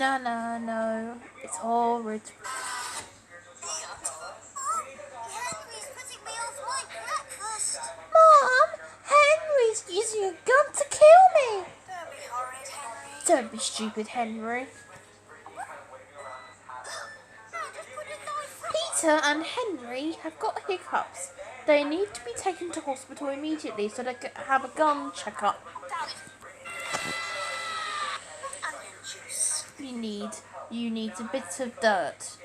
no. It's horrid. Henry's putting me off my breakfast. Mom, Henry's using a gun to kill me. Don't be horrid, Henry. Don't be stupid, Henry. Peter and Henry have got hiccups. They need to be taken to hospital immediately so they can have a gun checkup. Onion juice. You need a bit of dirt.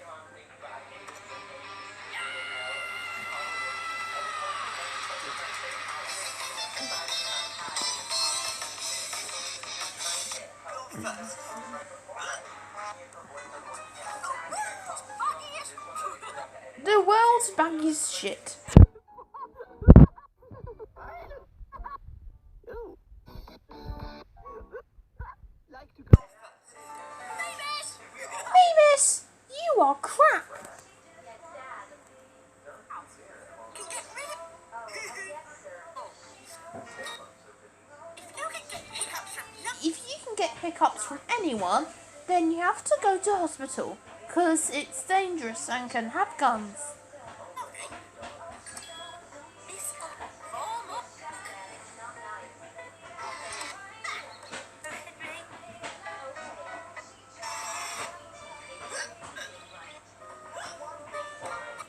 The world's baggiest shit. Mavis, you are crap. If you can get hiccups from anyone, then you have to go to hospital, because it's dangerous and can have guns.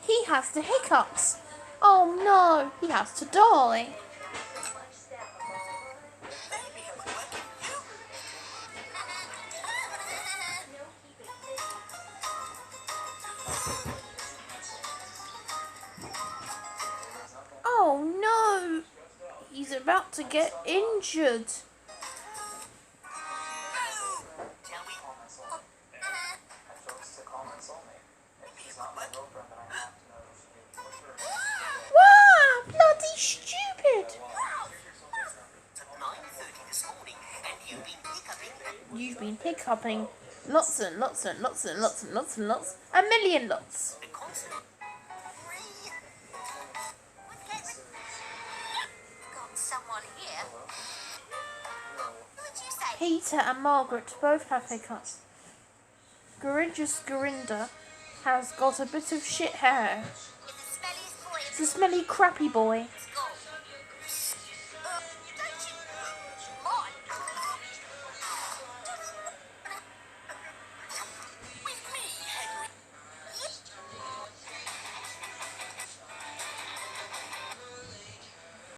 He has the hiccups. Oh no, he has to die. Oh no, he's about to get injured. Wow, bloody stupid. You've been hiccuping lots and lots and lots and lots and lots and lots. A million lots. Peter and Margaret both have hiccups. Gorgeous Gorinda has got a bit of shit hair. It's a smelly crappy boy.